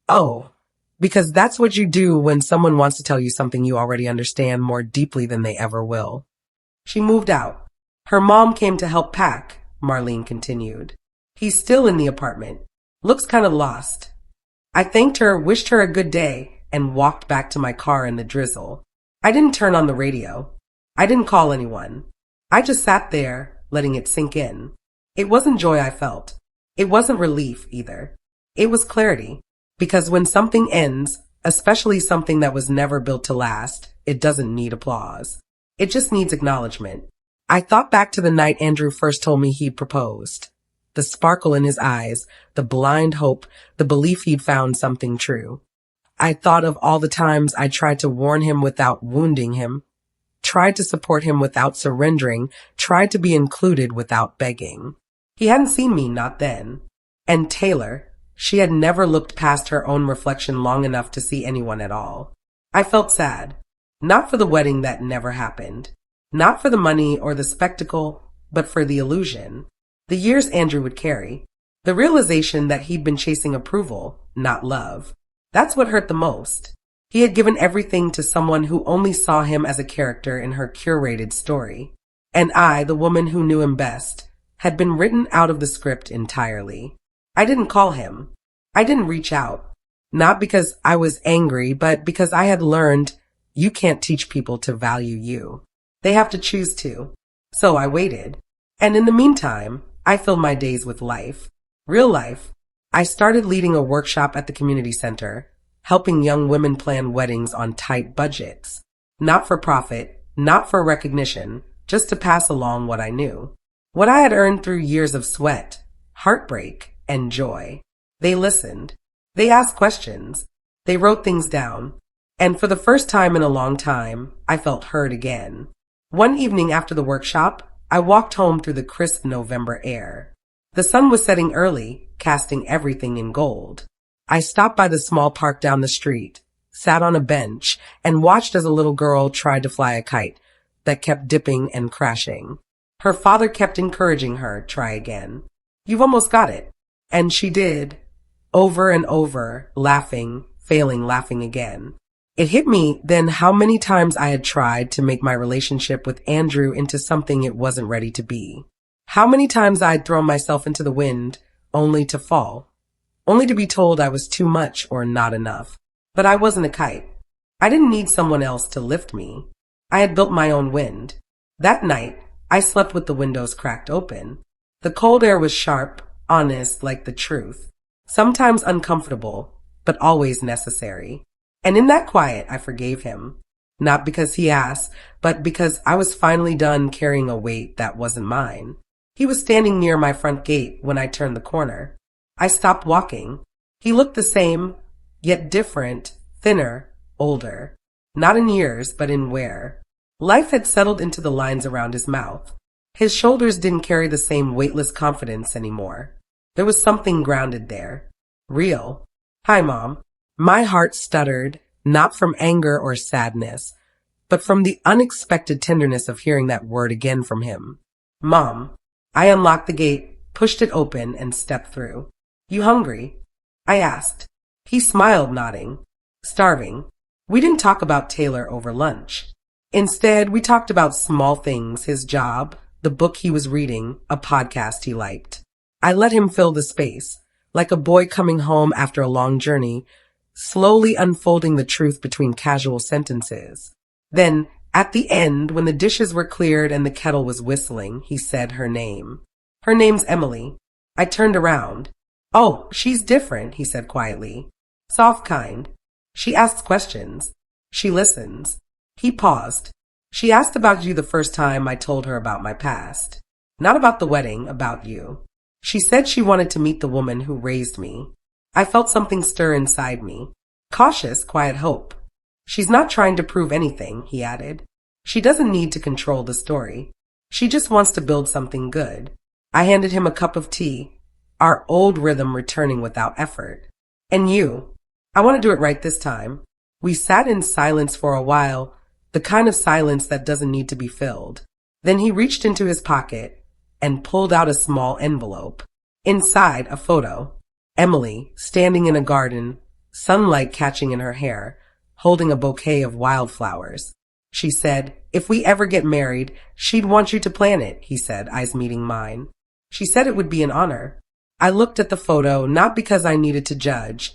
"Oh," because that's what you do when someone wants to tell you something you already understand more deeply than they ever will. She moved out. Her mom came to help pack, Marlene continued. "He's still in the apartment. Looks kind of lost." I thanked her, wished her a good day, and walked back to my car in the drizzle. I didn't turn on the radio. I didn't call anyone. I just sat there, letting it sink in. It wasn't joy I felt. It wasn't relief either. It was clarity. Because when something ends, especially something that was never built to last, it doesn't need applause. It just needs acknowledgement. I thought back to the night Andrew first told me he'd proposed. The sparkle in his eyes, the blind hope, the belief he'd found something true. I thought of all the times I tried to warn him without wounding him, tried to support him without surrendering, tried to be included without begging. He hadn't seen me, not then. And Taylor, she had never looked past her own reflection long enough to see anyone at all. I felt sad. Not for the wedding that never happened. Not for the money or the spectacle, but for the illusion. The years Andrew would carry. The realization that he'd been chasing approval, not love. That's what hurt the most. He had given everything to someone who only saw him as a character in her curated story. And I, the woman who knew him best, had been written out of the script entirely. I didn't call him. I didn't reach out. Not because I was angry, but because I had learned you can't teach people to value you. They have to choose to. So I waited. And in the meantime, I filled my days with life. Real life. I started leading a workshop at the community center, helping young women plan weddings on tight budgets. Not for profit, not for recognition, just to pass along what I knew. What I had earned through years of sweat, heartbreak, and joy. They listened. They asked questions. They wrote things down. And for the first time in a long time, I felt heard again. One evening after the workshop, I walked home through the crisp November air. The sun was setting early, casting everything in gold. I stopped by the small park down the street, sat on a bench, and watched as a little girl tried to fly a kite that kept dipping and crashing. Her father kept encouraging her, try again. You've almost got it. And she did. Over and over, laughing, failing, laughing again. It hit me then how many times I had tried to make my relationship with Andrew into something it wasn't ready to be. How many times I'd thrown myself into the wind, only to fall. Only to be told I was too much or not enough. But I wasn't a kite. I didn't need someone else to lift me. I had built my own wind. That night, I slept with the windows cracked open. The cold air was sharp, honest like the truth. Sometimes uncomfortable, but always necessary. And in that quiet, I forgave him. Not because he asked, but because I was finally done carrying a weight that wasn't mine. He was standing near my front gate when I turned the corner. I stopped walking. He looked the same, yet different, thinner, older. Not in years, but in wear. Life had settled into the lines around his mouth. His shoulders didn't carry the same weightless confidence anymore. There was something grounded there. Real. Hi, Mom. My heart stuttered, not from anger or sadness, but from the unexpected tenderness of hearing that word again from him. Mom. I unlocked the gate, pushed it open, and stepped through. You hungry? I asked. He smiled, nodding. Starving. We didn't talk about Taylor over lunch. Instead, we talked about small things, his job, the book he was reading, a podcast he liked. I let him fill the space, like a boy coming home after a long journey, slowly unfolding the truth between casual sentences. Then, at the end, when the dishes were cleared and the kettle was whistling, he said her name. Her name's Emily. I turned around. Oh, she's different, he said quietly. Soft kind. She asks questions. She listens. He paused. She asked about you the first time I told her about my past. Not about the wedding, about you. She said she wanted to meet the woman who raised me. I felt something stir inside me. Cautious, quiet hope. She's not trying to prove anything, he added. She doesn't need to control the story. She just wants to build something good. I handed him a cup of tea, our old rhythm returning without effort. And you. I want to do it right this time. We sat in silence for a while, the kind of silence that doesn't need to be filled. Then he reached into his pocket and pulled out a small envelope. Inside, a photo. Emily, standing in a garden, sunlight catching in her hair, holding a bouquet of wildflowers. She said, if we ever get married, she'd want you to plan it, he said, eyes meeting mine. She said it would be an honor. I looked at the photo not because I needed to judge,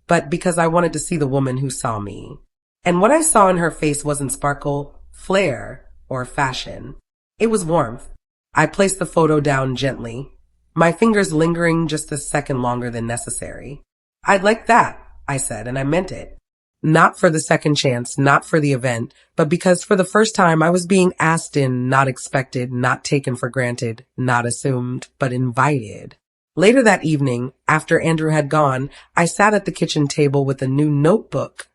but because I wanted to see the woman who saw me. And what I saw in her face wasn't sparkle, flair, or fashion. It was warmth. I placed the photo down gently, my fingers lingering just a second longer than necessary. I'd like that, I said, and I meant it. Not for the second chance, not for the event, but because for the first time I was being asked in, not expected, not taken for granted, not assumed, but invited. Later that evening, after Andrew had gone, I sat at the kitchen table with a new notebook.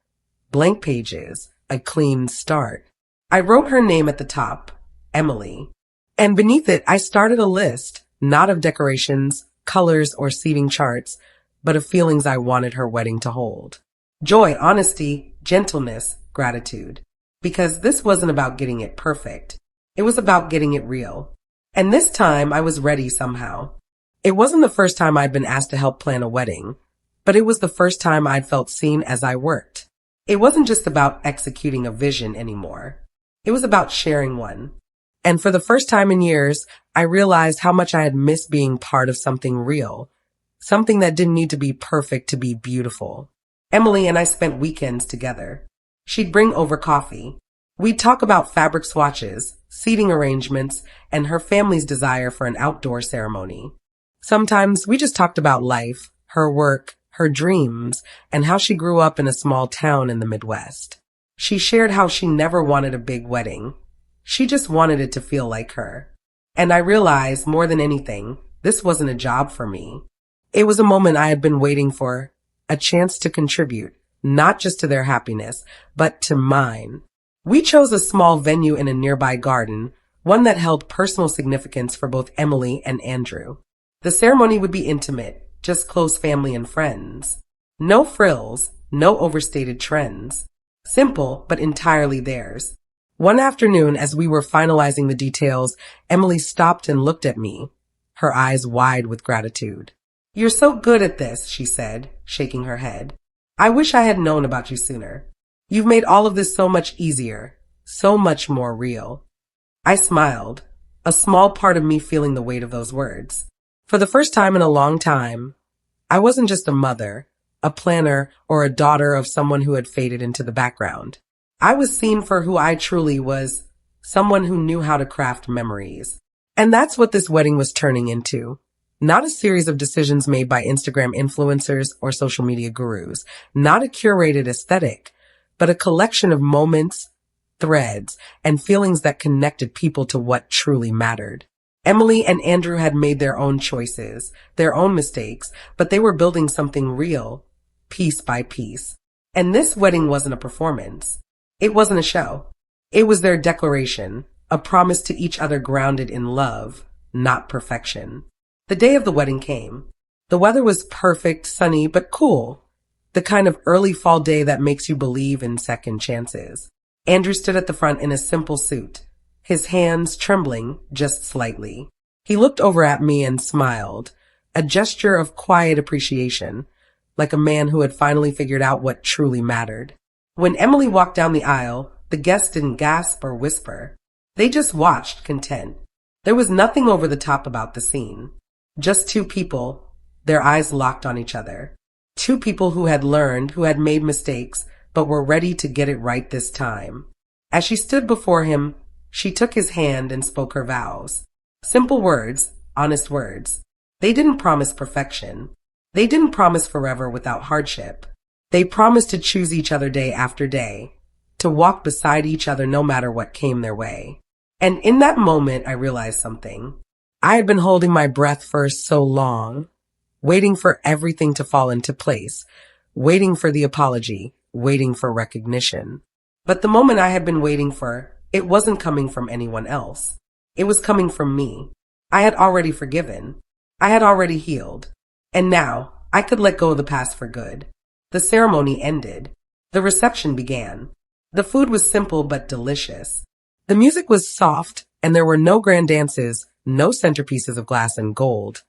Blank pages, a clean start. I wrote her name at the top, Emily. And beneath it, I started a list, not of decorations, colors, or seating charts, but of feelings I wanted her wedding to hold. Joy, honesty, gentleness, gratitude. Because this wasn't about getting it perfect. It was about getting it real. And this time I was ready somehow. It wasn't the first time I'd been asked to help plan a wedding, but it was the first time I'd felt seen as I worked. It wasn't just about executing a vision anymore. It was about sharing one. And for the first time in years, I realized how much I had missed being part of something real, something that didn't need to be perfect to be beautiful. Emily and I spent weekends together. She'd bring over coffee. We'd talk about fabric swatches, seating arrangements, and her family's desire for an outdoor ceremony. Sometimes we just talked about life, her work, her dreams, and how she grew up in a small town in the Midwest. She shared how she never wanted a big wedding. She just wanted it to feel like her. And I realized, more than anything, this wasn't a job for me. It was a moment I had been waiting for, a chance to contribute, not just to their happiness, but to mine. We chose a small venue in a nearby garden, one that held personal significance for both Emily and Andrew. The ceremony would be intimate, just close family and friends. No frills, no overstated trends. Simple, but entirely theirs. One afternoon, as we were finalizing the details, Emily stopped and looked at me, her eyes wide with gratitude. "You're so good at this," she said, shaking her head. "I wish I had known about you sooner. You've made all of this so much easier, so much more real." I smiled, a small part of me feeling the weight of those words. For the first time in a long time, I wasn't just a mother, a planner, or a daughter of someone who had faded into the background. I was seen for who I truly was, someone who knew how to craft memories. And that's what this wedding was turning into. Not a series of decisions made by Instagram influencers or social media gurus, not a curated aesthetic, but a collection of moments, threads, and feelings that connected people to what truly mattered. Emily and Andrew had made their own choices, their own mistakes, but they were building something real, piece by piece. And this wedding wasn't a performance. It wasn't a show. It was their declaration, a promise to each other grounded in love, not perfection. The day of the wedding came. The weather was perfect, sunny, but cool. The kind of early fall day that makes you believe in second chances. Andrew stood at the front in a simple suit, his hands trembling just slightly. He looked over at me and smiled, a gesture of quiet appreciation, like a man who had finally figured out what truly mattered. When Emily walked down the aisle, the guests didn't gasp or whisper. They just watched, content. There was nothing over the top about the scene. Just two people, their eyes locked on each other. Two people who had learned, who had made mistakes, but were ready to get it right this time. As she stood before him, she took his hand and spoke her vows. Simple words, honest words. They didn't promise perfection. They didn't promise forever without hardship. They promised to choose each other day after day, to walk beside each other no matter what came their way. And in that moment, I realized something. I had been holding my breath for so long, waiting for everything to fall into place, waiting for the apology, waiting for recognition. But the moment I had been waiting for, it wasn't coming from anyone else. It was coming from me. I had already forgiven. I had already healed. And now, I could let go of the past for good. The ceremony ended. The reception began. The food was simple but delicious. The music was soft, and there were no grand dances, no centerpieces of glass and gold.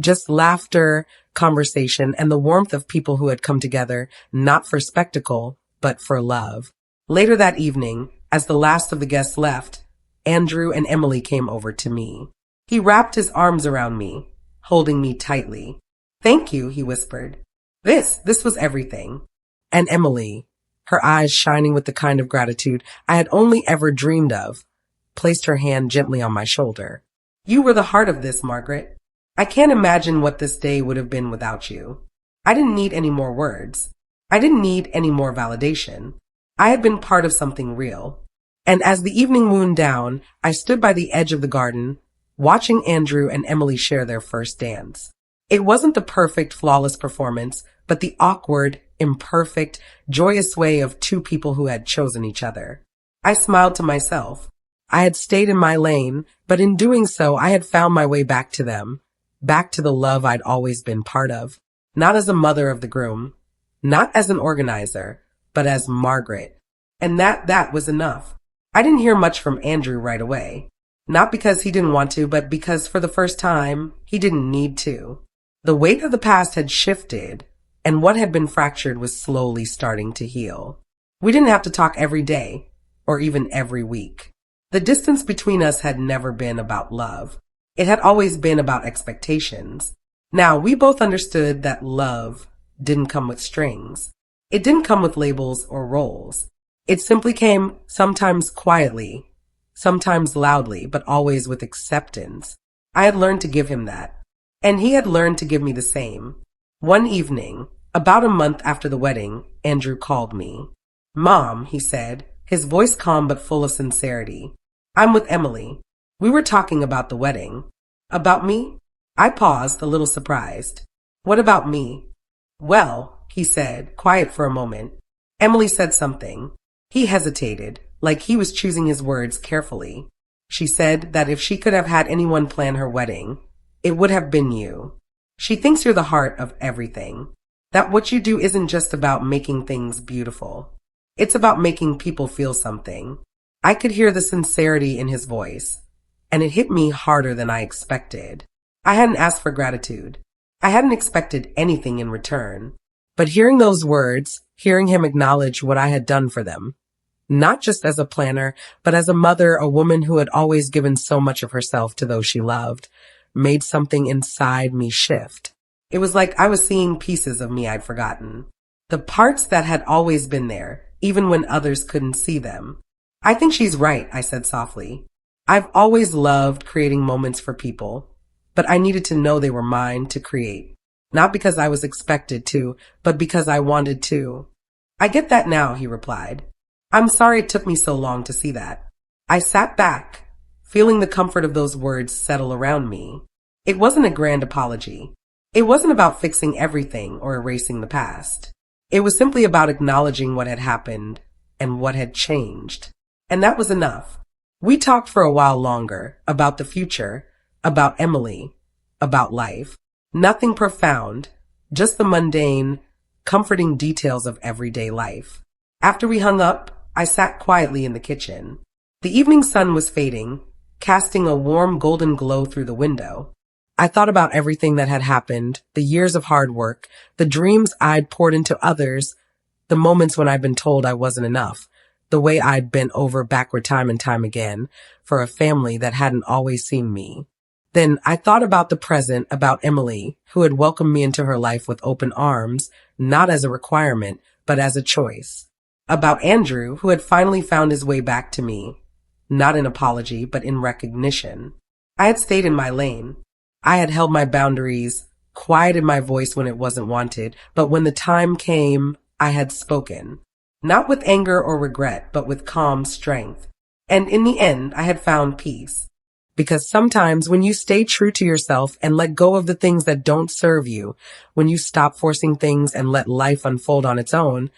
Just laughter, conversation, and the warmth of people who had come together, not for spectacle, but for love. Later that evening, as the last of the guests left, Andrew and Emily came over to me. He wrapped his arms around me, holding me tightly. "Thank you," he whispered. This was everything. And Emily, her eyes shining with the kind of gratitude I had only ever dreamed of, placed her hand gently on my shoulder. "You were the heart of this, Margaret. I can't imagine what this day would have been without you." I didn't need any more words. I didn't need any more validation. I had been part of something real. And as the evening wound down, I stood by the edge of the garden, watching Andrew and Emily share their first dance. It wasn't the perfect, flawless performance, but the awkward, imperfect, joyous way of two people who had chosen each other. I smiled to myself. I had stayed in my lane, but in doing so, I had found my way back to them, back to the love I'd always been part of. Not as a mother of the groom, not as an organizer, but as Margaret. And that was enough. I didn't hear much from Andrew right away. Not because he didn't want to, but because for the first time, he didn't need to. The weight of the past had shifted, and what had been fractured was slowly starting to heal. We didn't have to talk every day, or even every week. The distance between us had never been about love. It had always been about expectations. Now, we both understood that love didn't come with strings. It didn't come with labels or roles. It simply came sometimes quietly, sometimes loudly, but always with acceptance. I had learned to give him that, and he had learned to give me the same. One evening, about a month after the wedding, Andrew called me. "Mom," he said, his voice calm but full of sincerity. "I'm with Emily. We were talking about the wedding." "About me?" I paused, a little surprised. "What about me?" "Well," he said, quiet for a moment. "Emily said something." He hesitated, like he was choosing his words carefully. "She said that if she could have had anyone plan her wedding, it would have been you. She thinks you're the heart of everything. That what you do isn't just about making things beautiful. It's about making people feel something." I could hear the sincerity in his voice, and it hit me harder than I expected. I hadn't asked for gratitude. I hadn't expected anything in return. But hearing those words, hearing him acknowledge what I had done for them, not just as a planner, but as a mother, a woman who had always given so much of herself to those she loved, made something inside me shift. It was like I was seeing pieces of me I'd forgotten. The parts that had always been there, even when others couldn't see them. "I think she's right," I said softly. "I've always loved creating moments for people, but I needed to know they were mine to create. Not because I was expected to, but because I wanted to." "I get that now," he replied. "I'm sorry it took me so long to see that." I sat back, feeling the comfort of those words settle around me. It wasn't a grand apology. It wasn't about fixing everything or erasing the past. It was simply about acknowledging what had happened and what had changed. And that was enough. We talked for a while longer about the future, about Emily, about life. Nothing profound, just the mundane, comforting details of everyday life. After we hung up, I sat quietly in the kitchen. The evening sun was fading, casting a warm golden glow through the window. I thought about everything that had happened, the years of hard work, the dreams I'd poured into others, the moments when I'd been told I wasn't enough, the way I'd bent over backward time and time again for a family that hadn't always seen me. Then I thought about the present, about Emily, who had welcomed me into her life with open arms, not as a requirement, but as a choice. About Andrew, who had finally found his way back to me, not in apology, but in recognition. I had stayed in my lane. I had held my boundaries, quieted my voice when it wasn't wanted, but when the time came, I had spoken. Not with anger or regret, but with calm strength. And in the end, I had found peace. Because sometimes when you stay true to yourself and let go of the things that don't serve you, when you stop forcing things and let life unfold on its own,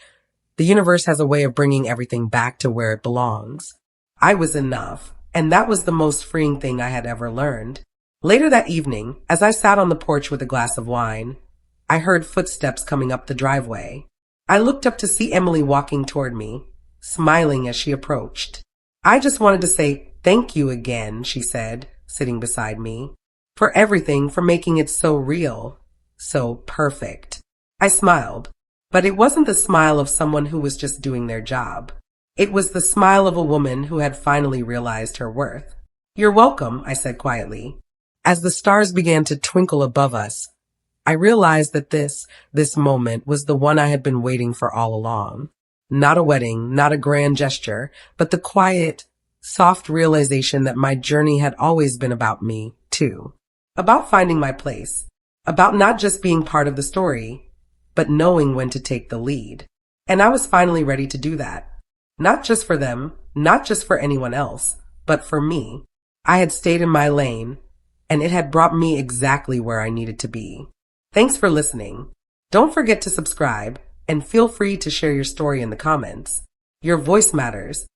the universe has a way of bringing everything back to where it belongs. I was enough, and that was the most freeing thing I had ever learned. Later that evening, as I sat on the porch with a glass of wine, I heard footsteps coming up the driveway. I looked up to see Emily walking toward me, smiling as she approached. "I just wanted to say thank you again," she said, sitting beside me, "for everything, for making it so real, so perfect." I smiled, but it wasn't the smile of someone who was just doing their job. It was the smile of a woman who had finally realized her worth. "You're welcome," I said quietly. As the stars began to twinkle above us, I realized that this moment was the one I had been waiting for all along. Not a wedding, not a grand gesture, but the quiet, soft realization that my journey had always been about me, too. About finding my place. About not just being part of the story, but knowing when to take the lead. And I was finally ready to do that. Not just for them, not just for anyone else, but for me. I had stayed in my lane, and it had brought me exactly where I needed to be. Thanks for listening. Don't forget to subscribe, and feel free to share your story in the comments. Your voice matters,